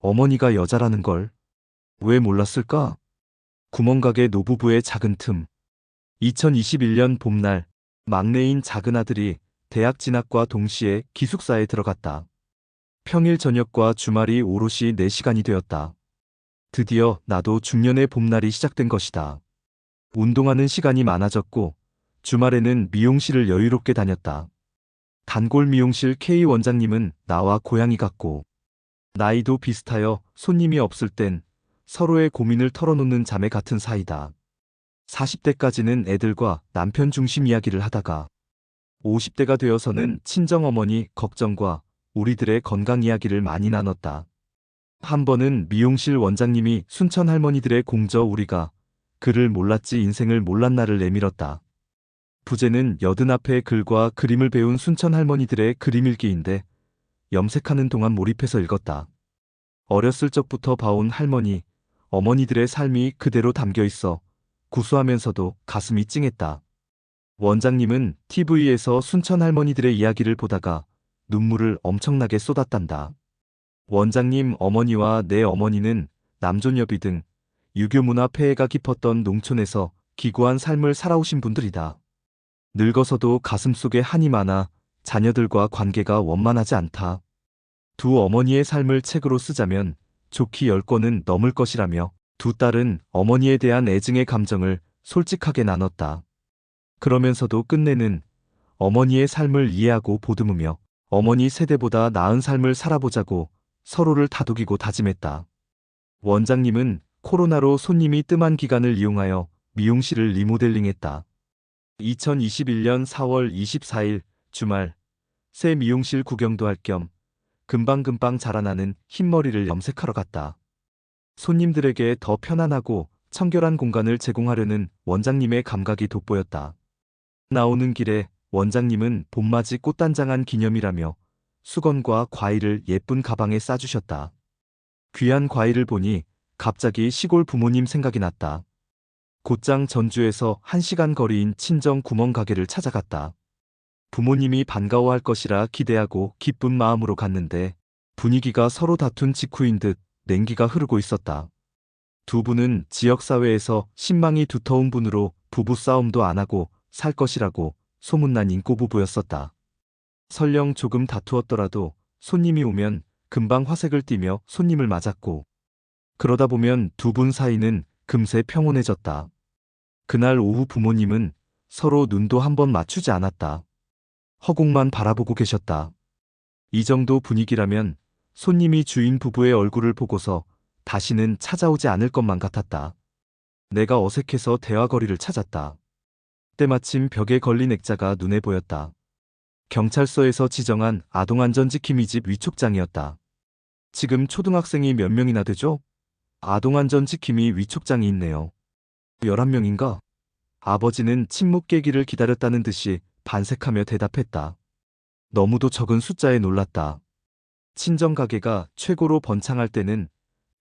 어머니가 여자라는 걸 왜 몰랐을까? 구멍가게 노부부의 작은 틈. 2021년 봄날, 막내인 작은 아들이 대학 진학과 동시에 기숙사에 들어갔다. 평일 저녁과 주말이 오롯이 4시간이 되었다. 드디어 나도 중년의 봄날이 시작된 것이다. 운동하는 시간이 많아졌고, 주말에는 미용실을 여유롭게 다녔다. 단골 미용실 K 원장님은 나와 고양이 같고, 나이도 비슷하여 손님이 없을 땐 서로의 고민을 털어놓는 자매 같은 사이다. 40대까지는 애들과 남편 중심 이야기를 하다가 50대가 되어서는 친정어머니 걱정과 우리들의 건강 이야기를 많이 나눴다. 한 번은 미용실 원장님이 순천 할머니들의 공저 우리가 글을 몰랐지 인생을 몰랐나를 내밀었다. 부제는 여든 앞에 글과 그림을 배운 순천 할머니들의 그림일기인데 염색하는 동안 몰입해서 읽었다. 어렸을 적부터 봐온 할머니, 어머니들의 삶이 그대로 담겨 있어 구수하면서도 가슴이 찡했다. 원장님은 TV에서 순천 할머니들의 이야기를 보다가 눈물을 엄청나게 쏟았단다. 원장님 어머니와 내 어머니는 남존여비 등 유교 문화 폐해가 깊었던 농촌에서 기구한 삶을 살아오신 분들이다. 늙어서도 가슴속에 한이 많아 자녀들과 관계가 원만하지 않다. 두 어머니의 삶을 책으로 쓰자면 좋기 10권은 넘을 것이라며 두 딸은 어머니에 대한 애증의 감정을 솔직하게 나눴다. 그러면서도 끝내는 어머니의 삶을 이해하고 보듬으며 어머니 세대보다 나은 삶을 살아보자고 서로를 다독이고 다짐했다. 원장님은 코로나로 손님이 뜸한 기간을 이용하여 미용실을 리모델링했다. 2021년 4월 24일 주말 새 미용실 구경도 할 겸 금방금방 자라나는 흰머리를 염색하러 갔다. 손님들에게 더 편안하고 청결한 공간을 제공하려는 원장님의 감각이 돋보였다. 나오는 길에 원장님은 봄맞이 꽃단장한 기념이라며 수건과 과일을 예쁜 가방에 싸주셨다. 귀한 과일을 보니 갑자기 시골 부모님 생각이 났다. 곧장 전주에서 1시간 거리인 친정 구멍가게를 찾아갔다. 부모님이 반가워할 것이라 기대하고 기쁜 마음으로 갔는데 분위기가 서로 다툰 직후인 듯 냉기가 흐르고 있었다. 두 분은 지역사회에서 신망이 두터운 분으로 부부싸움도 안 하고 살 것이라고 소문난 인꼬부부였었다. 설령 조금 다투었더라도 손님이 오면 금방 화색을 띠며 손님을 맞았고 그러다 보면 두 분 사이는 금세 평온해졌다. 그날 오후 부모님은 서로 눈도 한번 맞추지 않았다. 허공만 바라보고 계셨다. 이 정도 분위기라면 손님이 주인 부부의 얼굴을 보고서 다시는 찾아오지 않을 것만 같았다. 내가 어색해서 대화거리를 찾았다. 때마침 벽에 걸린 액자가 눈에 보였다. 경찰서에서 지정한 아동안전지킴이 집 위촉장이었다. 지금 초등학생이 몇 명이나 되죠? 아동안전지킴이 위촉장이 있네요. 11명인가? 아버지는 침묵 깨기를 기다렸다는 듯이 반색하며 대답했다. 너무도 적은 숫자에 놀랐다. 친정가게가 최고로 번창할 때는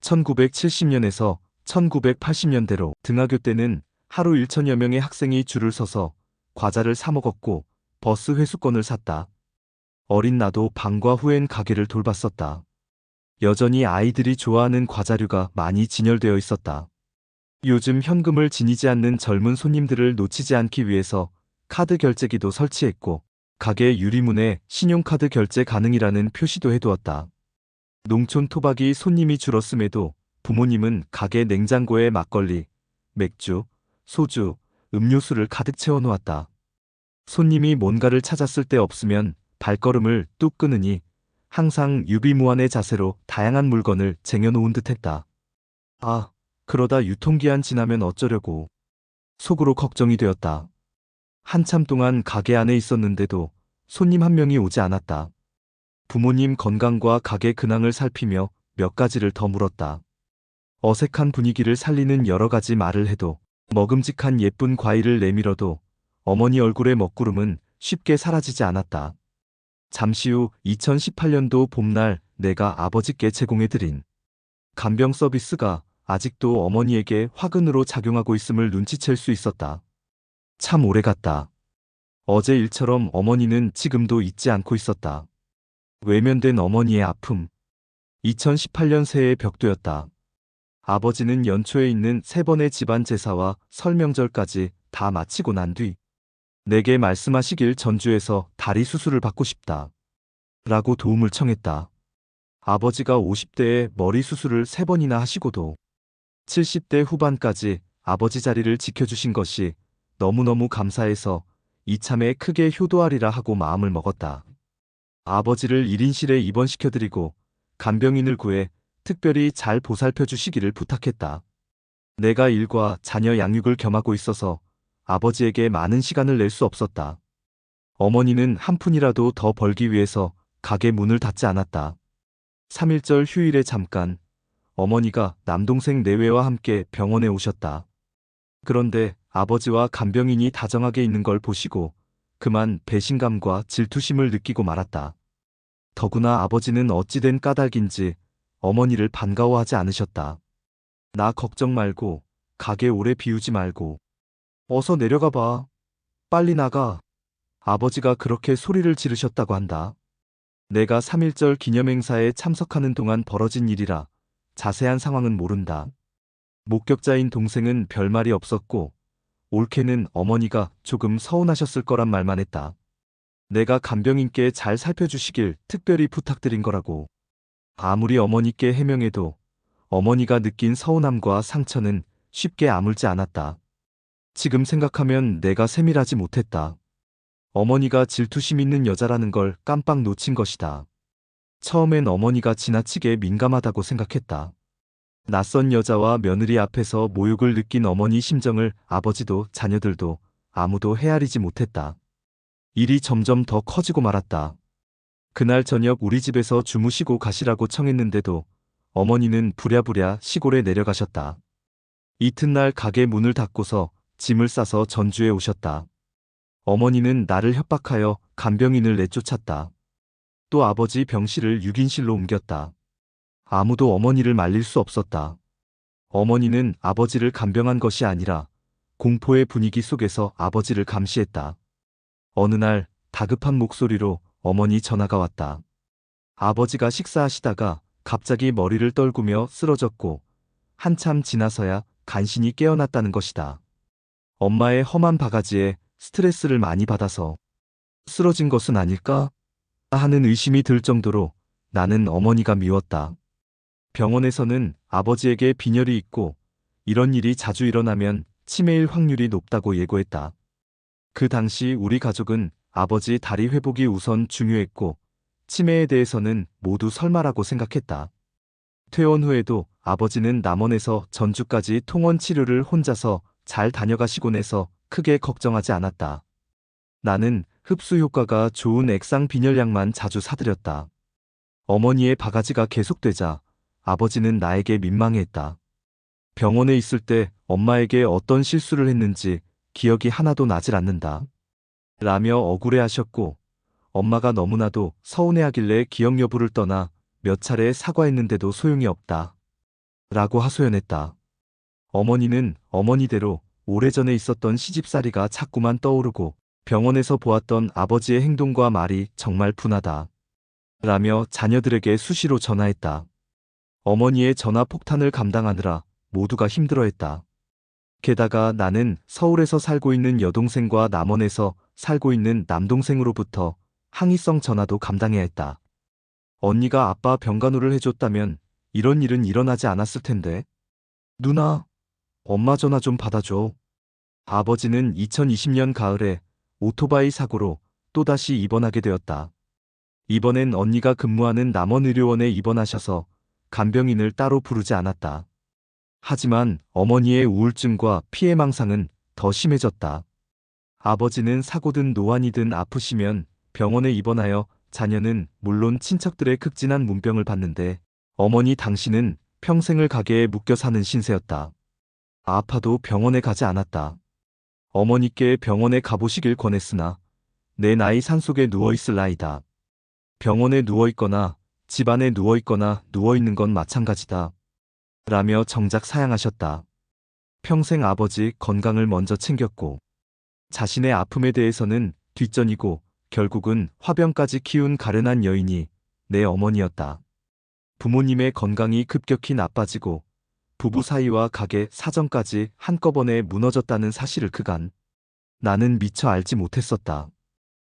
1970년에서 1980년대로 등하교 때는 하루 1천여 명의 학생이 줄을 서서 과자를 사 먹었고 버스 회수권을 샀다. 어린 나도 방과 후엔 가게를 돌봤었다. 여전히 아이들이 좋아하는 과자류가 많이 진열되어 있었다. 요즘 현금을 지니지 않는 젊은 손님들을 놓치지 않기 위해서 카드 결제기도 설치했고 가게 유리문에 신용카드 결제 가능이라는 표시도 해두었다. 농촌 토박이 손님이 줄었음에도 부모님은 가게 냉장고에 막걸리, 맥주, 소주, 음료수를 가득 채워놓았다. 손님이 뭔가를 찾았을 때 없으면 발걸음을 뚝 끊으니 항상 유비무환의 자세로 다양한 물건을 쟁여놓은 듯했다. 아, 그러다 유통기한 지나면 어쩌려고 속으로 걱정이 되었다. 한참 동안 가게 안에 있었는데도 손님 한 명이 오지 않았다. 부모님 건강과 가게 근황을 살피며 몇 가지를 더 물었다. 어색한 분위기를 살리는 여러 가지 말을 해도 먹음직한 예쁜 과일을 내밀어도 어머니 얼굴의 먹구름은 쉽게 사라지지 않았다. 잠시 후 2018년도 봄날 내가 아버지께 제공해드린 간병 서비스가 아직도 어머니에게 화근으로 작용하고 있음을 눈치챌 수 있었다. 참 오래갔다. 어제 일처럼 어머니는 지금도 잊지 않고 있었다. 외면된 어머니의 아픔. 2018년 새해 벽도였다. 아버지는 연초에 있는 3번의 집안 제사와 설 명절까지 다 마치고 난 뒤 내게 말씀하시길 전주에서 다리 수술을 받고 싶다 라고 도움을 청했다. 아버지가 50대에 머리 수술을 3번이나 하시고도 70대 후반까지 아버지 자리를 지켜주신 것이 너무너무 감사해서 이참에 크게 효도하리라 하고 마음을 먹었다. 아버지를 1인실에 입원시켜드리고 간병인을 구해 특별히 잘 보살펴 주시기를 부탁했다. 내가 일과 자녀 양육을 겸하고 있어서 아버지에게 많은 시간을 낼 수 없었다. 어머니는 한 푼이라도 더 벌기 위해서 가게 문을 닫지 않았다. 3.1절 휴일에 잠깐 어머니가 남동생 내외와 함께 병원에 오셨다. 그런데 아버지와 간병인이 다정하게 있는 걸 보시고 그만 배신감과 질투심을 느끼고 말았다. 더구나 아버지는 어찌된 까닭인지 어머니를 반가워하지 않으셨다. 나 걱정 말고 가게 오래 비우지 말고 어서 내려가 봐. 빨리 나가. 아버지가 그렇게 소리를 지르셨다고 한다. 내가 3.1절 기념행사에 참석하는 동안 벌어진 일이라 자세한 상황은 모른다. 목격자인 동생은 별말이 없었고 올케는 어머니가 조금 서운하셨을 거란 말만 했다. 내가 간병인께 잘 살펴주시길 특별히 부탁드린 거라고. 아무리 어머니께 해명해도 어머니가 느낀 서운함과 상처는 쉽게 아물지 않았다. 지금 생각하면 내가 세밀하지 못했다. 어머니가 질투심 있는 여자라는 걸 깜빡 놓친 것이다. 처음엔 어머니가 지나치게 민감하다고 생각했다. 낯선 여자와 며느리 앞에서 모욕을 느낀 어머니 심정을 아버지도 자녀들도 아무도 헤아리지 못했다. 일이 점점 더 커지고 말았다. 그날 저녁 우리 집에서 주무시고 가시라고 청했는데도 어머니는 부랴부랴 시골에 내려가셨다. 이튿날 가게 문을 닫고서 짐을 싸서 전주에 오셨다. 어머니는 나를 협박하여 간병인을 내쫓았다. 또 아버지 병실을 6인실로 옮겼다. 아무도 어머니를 말릴 수 없었다. 어머니는 아버지를 간병한 것이 아니라 공포의 분위기 속에서 아버지를 감시했다. 어느 날 다급한 목소리로 어머니 전화가 왔다. 아버지가 식사하시다가 갑자기 머리를 떨구며 쓰러졌고 한참 지나서야 간신히 깨어났다는 것이다. 엄마의 험한 바가지에 스트레스를 많이 받아서 쓰러진 것은 아닐까 하는 의심이 들 정도로 나는 어머니가 미웠다. 병원에서는 아버지에게 빈혈이 있고 이런 일이 자주 일어나면 치매일 확률이 높다고 예고했다. 그 당시 우리 가족은 아버지 다리 회복이 우선 중요했고 치매에 대해서는 모두 설마라고 생각했다. 퇴원 후에도 아버지는 남원에서 전주까지 통원 치료를 혼자서 잘 다녀가시곤 해서 크게 걱정하지 않았다. 나는 흡수 효과가 좋은 액상 빈혈약만 자주 사들였다. 어머니의 바가지가 계속되자 아버지는 나에게 민망해했다. 병원에 있을 때 엄마에게 어떤 실수를 했는지 기억이 하나도 나질 않는다. 라며 억울해하셨고 엄마가 너무나도 서운해하길래 기억 여부를 떠나 몇 차례 사과했는데도 소용이 없다. 라고 하소연했다. 어머니는 어머니대로 오래전에 있었던 시집살이가 자꾸만 떠오르고 병원에서 보았던 아버지의 행동과 말이 정말 분하다. 라며 자녀들에게 수시로 전화했다. 어머니의 전화 폭탄을 감당하느라 모두가 힘들어했다. 게다가 나는 서울에서 살고 있는 여동생과 남원에서 살고 있는 남동생으로부터 항의성 전화도 감당해야 했다. 언니가 아빠 병간호를 해줬다면 이런 일은 일어나지 않았을 텐데. 누나, 엄마 전화 좀 받아줘. 아버지는 2020년 가을에 오토바이 사고로 또다시 입원하게 되었다. 이번엔 언니가 근무하는 남원의료원에 입원하셔서 간병인을 따로 부르지 않았다. 하지만 어머니의 우울증과 피해망상은 더 심해졌다. 아버지는 사고든 노안이든 아프시면 병원에 입원하여 자녀는 물론 친척들의 극진한 문병을 받는데 어머니 당신은 평생을 가게에 묶여 사는 신세였다. 아파도 병원에 가지 않았다. 어머니께 병원에 가보시길 권했으나 내 나이 산속에 누워있을 나이다. 병원에 누워있거나 집안에 누워있거나 누워있는 건 마찬가지다. 라며 정작 사양하셨다. 평생 아버지 건강을 먼저 챙겼고 자신의 아픔에 대해서는 뒷전이고 결국은 화병까지 키운 가련한 여인이 내 어머니였다. 부모님의 건강이 급격히 나빠지고 부부 사이와 가게 사정까지 한꺼번에 무너졌다는 사실을 그간 나는 미처 알지 못했었다.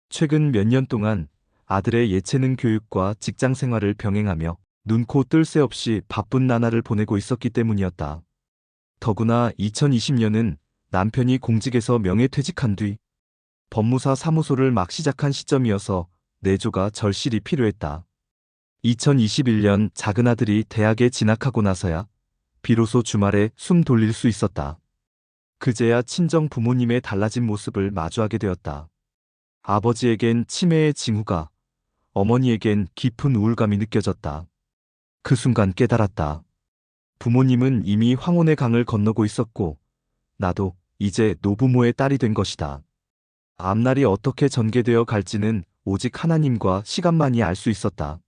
최근 몇 년 동안 아들의 예체능 교육과 직장 생활을 병행하며 눈코 뜰 새 없이 바쁜 나날을 보내고 있었기 때문이었다. 더구나 2020년은 남편이 공직에서 명예퇴직한 뒤 법무사 사무소를 막 시작한 시점이어서 내조가 절실히 필요했다. 2021년 작은 아들이 대학에 진학하고 나서야 비로소 주말에 숨 돌릴 수 있었다. 그제야 친정 부모님의 달라진 모습을 마주하게 되었다. 아버지에겐 치매의 징후가, 어머니에겐 깊은 우울감이 느껴졌다. 그 순간 깨달았다. 부모님은 이미 황혼의 강을 건너고 있었고, 나도 이제 노부모의 딸이 된 것이다. 앞날이 어떻게 전개되어 갈지는 오직 하나님과 시간만이 알 수 있었다.